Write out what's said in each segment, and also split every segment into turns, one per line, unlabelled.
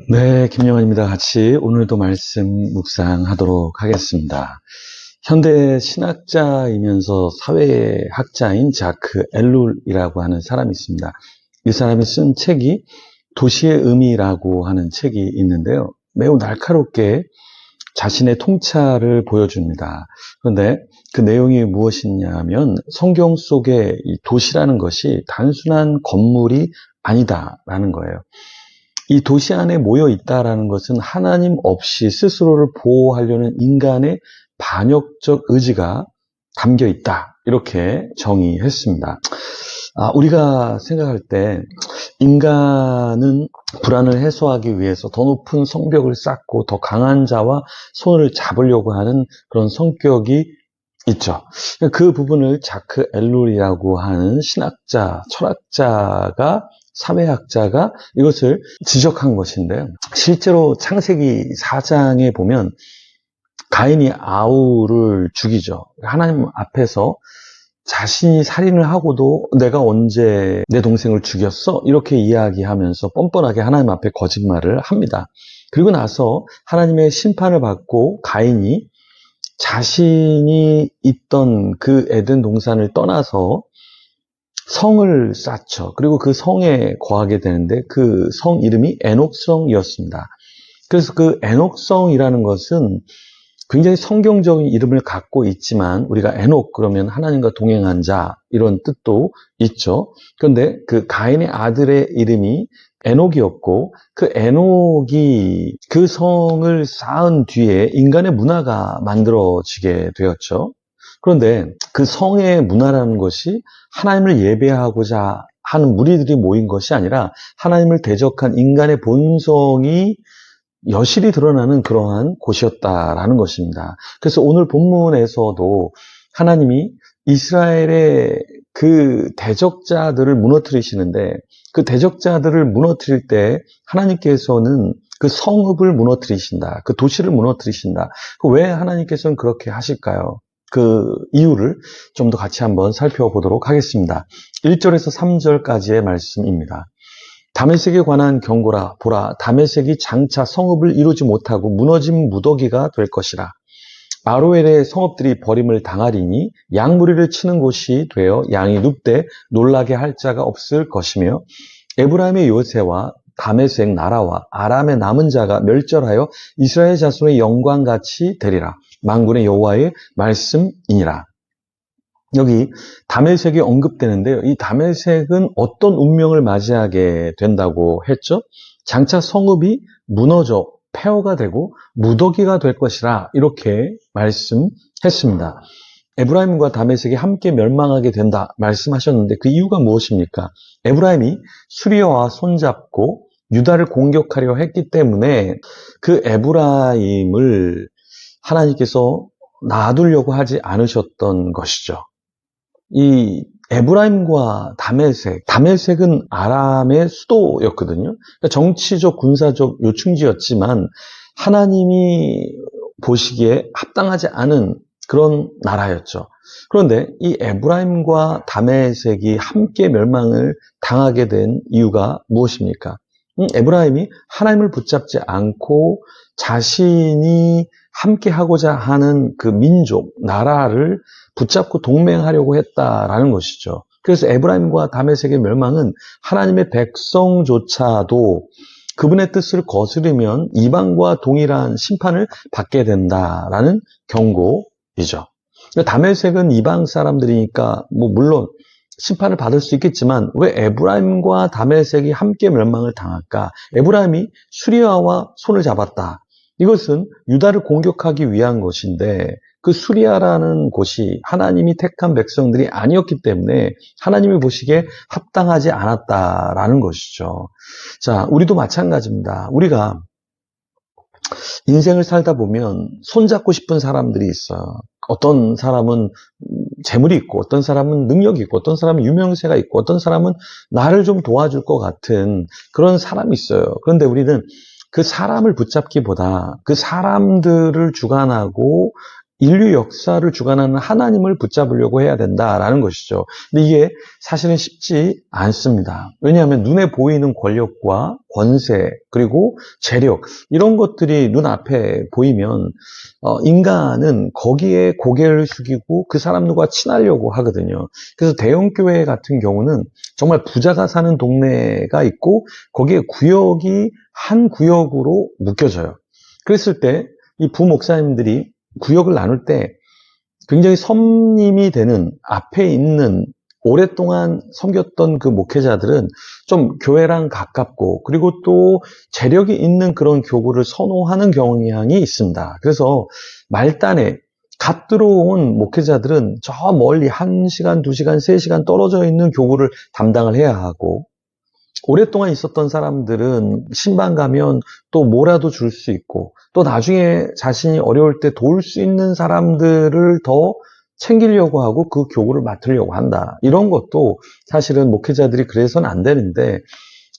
네, 김영환입니다. 같이 오늘도 말씀 묵상하도록 하겠습니다. 현대 신학자이면서 사회학자인 자크 엘룰이라고 하는 사람이 있습니다. 이 사람이 쓴 책이 도시의 의미라고 하는 책이 있는데요. 매우 날카롭게 자신의 통찰을 보여줍니다. 그런데 그 내용이 무엇이냐면 성경 속에 이 도시라는 것이 단순한 건물이 아니다라는 거예요. 이 도시 안에 모여 있다라는 것은 하나님 없이 스스로를 보호하려는 인간의 반역적 의지가 담겨 있다. 이렇게 정의했습니다. 우리가 생각할 때 인간은 불안을 해소하기 위해서 더 높은 성벽을 쌓고 더 강한 자와 손을 잡으려고 하는 그런 성격이 있죠. 그 부분을 자크 엘룰이라고 하는 신학자, 철학자가 사회학자가 이것을 지적한 것인데요. 실제로 창세기 4장에 보면 가인이 아우를 죽이죠. 하나님 앞에서 자신이 살인을 하고도 내가 언제 내 동생을 죽였어? 이렇게 이야기하면서 뻔뻔하게 하나님 앞에 거짓말을 합니다. 그리고 나서 하나님의 심판을 받고 가인이 자신이 있던 그 에덴 동산을 떠나서 성을 쌓죠. 그리고 그 성에 거하게 되는데 그 성 이름이 에녹성이었습니다. 그래서 그 에녹성이라는 것은 굉장히 성경적인 이름을 갖고 있지만 우리가 에녹 그러면 하나님과 동행한 자 이런 뜻도 있죠. 그런데 그 가인의 아들의 이름이 에녹이었고 그 에녹이 그 성을 쌓은 뒤에 인간의 문화가 만들어지게 되었죠. 그런데 그 성의 문화라는 것이 하나님을 예배하고자 하는 무리들이 모인 것이 아니라 하나님을 대적한 인간의 본성이 여실히 드러나는 그러한 곳이었다라는 것입니다. 그래서 오늘 본문에서도 하나님이 이스라엘의 그 대적자들을 무너뜨리시는데 그 대적자들을 무너뜨릴 때 하나님께서는 그 성읍을 무너뜨리신다. 그 도시를 무너뜨리신다. 왜 하나님께서는 그렇게 하실까요? 그 이유를 좀 더 같이 한번 살펴보도록 하겠습니다. 1절에서 3절까지의 말씀입니다. 다메섹에 관한 경고라. 보라, 다메섹이 장차 성읍을 이루지 못하고 무너진 무더기가 될 것이라. 아로엘의 성읍들이 버림을 당하리니 양무리를 치는 곳이 되어 양이 눕되 놀라게 할 자가 없을 것이며 에브라임의 요새와 다메섹 나라와 아람의 남은 자가 멸절하여 이스라엘 자손의 영광같이 되리라. 만군의 여호와의 말씀이니라. 여기 다메섹이 언급되는데요. 이 다메섹은 어떤 운명을 맞이하게 된다고 했죠? 장차 성읍이 무너져 폐허가 되고 무더기가 될 것이라 이렇게 말씀했습니다. 에브라임과 다메섹이 함께 멸망하게 된다 말씀하셨는데 그 이유가 무엇입니까? 에브라임이 수리아와 손잡고 유다를 공격하려 했기 때문에 그 에브라임을 하나님께서 놔두려고 하지 않으셨던 것이죠. 이 에브라임과 다메섹은 아람의 수도였거든요. 그러니까 정치적, 군사적 요충지였지만 하나님이 보시기에 합당하지 않은 그런 나라였죠. 그런데 이 에브라임과 다메섹이 함께 멸망을 당하게 된 이유가 무엇입니까? 에브라임이 하나님을 붙잡지 않고 자신이 함께 하고자 하는 그 민족, 나라를 붙잡고 동맹하려고 했다라는 것이죠. 그래서 에브라임과 다메섹의 멸망은 하나님의 백성조차도 그분의 뜻을 거스르면 이방과 동일한 심판을 받게 된다라는 경고이죠. 다메섹은 이방 사람들이니까 물론 심판을 받을 수 있겠지만 왜 에브라임과 다메섹이 함께 멸망을 당할까? 에브라임이 수리아와 손을 잡았다. 이것은 유다를 공격하기 위한 것인데 그 수리아라는 곳이 하나님이 택한 백성들이 아니었기 때문에 하나님이 보시기에 합당하지 않았다라는 것이죠. 자, 우리도 마찬가지입니다. 우리가 인생을 살다 보면 손잡고 싶은 사람들이 있어요. 어떤 사람은 재물이 있고 어떤 사람은 능력이 있고 어떤 사람은 유명세가 있고 어떤 사람은 나를 좀 도와줄 것 같은 그런 사람이 있어요. 그런데 우리는 그 사람을 붙잡기보다 그 사람들을 주관하고 인류 역사를 주관하는 하나님을 붙잡으려고 해야 된다라는 것이죠. 근데 이게 사실은 쉽지 않습니다. 왜냐하면 눈에 보이는 권력과 권세 그리고 재력 이런 것들이 눈앞에 보이면 인간은 거기에 고개를 숙이고 그 사람들과 친하려고 하거든요. 그래서 대형교회 같은 경우는 정말 부자가 사는 동네가 있고 거기에 구역이 한 구역으로 묶여져요. 그랬을 때 이 부목사님들이 구역을 나눌 때 굉장히 섬림이 되는 앞에 있는 오랫동안 섬겼던 그 목회자들은 좀 교회랑 가깝고 그리고 또 재력이 있는 그런 교구를 선호하는 경향이 있습니다. 그래서 말단에 갓 들어온 목회자들은 저 멀리 1시간, 2시간, 3시간 떨어져 있는 교구를 담당을 해야 하고 오랫동안 있었던 사람들은 신방 가면 또 뭐라도 줄 수 있고 또 나중에 자신이 어려울 때 도울 수 있는 사람들을 더 챙기려고 하고 그 교구를 맡으려고 한다. 이런 것도 사실은 목회자들이 그래서는 안 되는데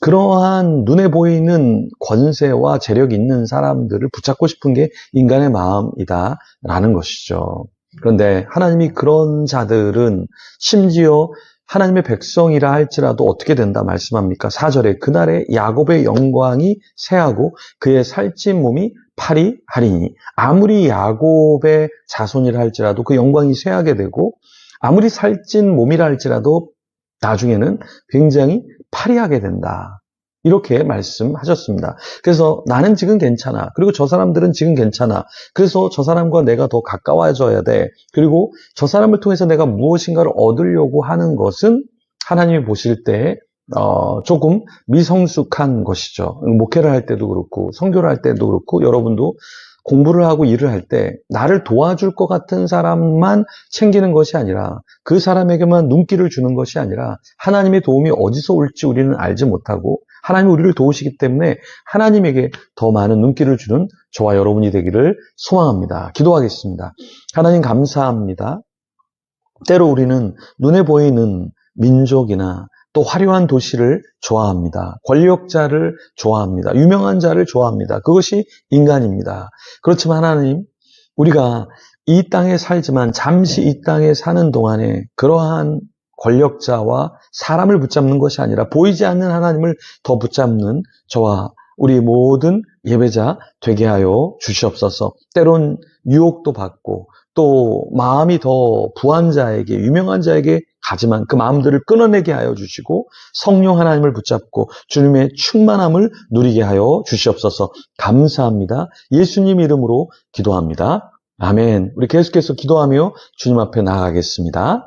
그러한 눈에 보이는 권세와 재력이 있는 사람들을 붙잡고 싶은 게 인간의 마음이다라는 것이죠. 그런데 하나님이 그런 자들은 심지어 하나님의 백성이라 할지라도 어떻게 된다 말씀합니까? 4절에 그날에 야곱의 영광이 새하고 그의 살찐 몸이 파리하리니 아무리 야곱의 자손이라 할지라도 그 영광이 쇠하게 되고 아무리 살찐 몸이라 할지라도 나중에는 굉장히 파리하게 된다. 이렇게 말씀하셨습니다. 그래서 나는 지금 괜찮아. 그리고 저 사람들은 지금 괜찮아. 그래서 저 사람과 내가 더 가까워져야 돼. 그리고 저 사람을 통해서 내가 무엇인가를 얻으려고 하는 것은 하나님이 보실 때 조금 미성숙한 것이죠. 목회를 할 때도 그렇고 선교를 할 때도 그렇고 여러분도 공부를 하고 일을 할 때 나를 도와줄 것 같은 사람만 챙기는 것이 아니라 그 사람에게만 눈길을 주는 것이 아니라 하나님의 도움이 어디서 올지 우리는 알지 못하고 하나님이 우리를 도우시기 때문에 하나님에게 더 많은 눈길을 주는 저와 여러분이 되기를 소망합니다. 기도하겠습니다. 하나님 감사합니다. 때로 우리는 눈에 보이는 민족이나 또 화려한 도시를 좋아합니다. 권력자를 좋아합니다. 유명한 자를 좋아합니다. 그것이 인간입니다. 그렇지만 하나님, 우리가 이 땅에 살지만 잠시 이 땅에 사는 동안에 그러한 권력자와 사람을 붙잡는 것이 아니라 보이지 않는 하나님을 더 붙잡는 저와 우리 모든 예배자 되게 하여 주시옵소서. 때론 유혹도 받고 또 마음이 더 부한 자에게 유명한 자에게 가지만 그 마음들을 끊어내게 하여 주시고 성령 하나님을 붙잡고 주님의 충만함을 누리게 하여 주시옵소서. 감사합니다. 예수님 이름으로 기도합니다. 아멘. 우리 계속해서 기도하며 주님 앞에 나아가겠습니다.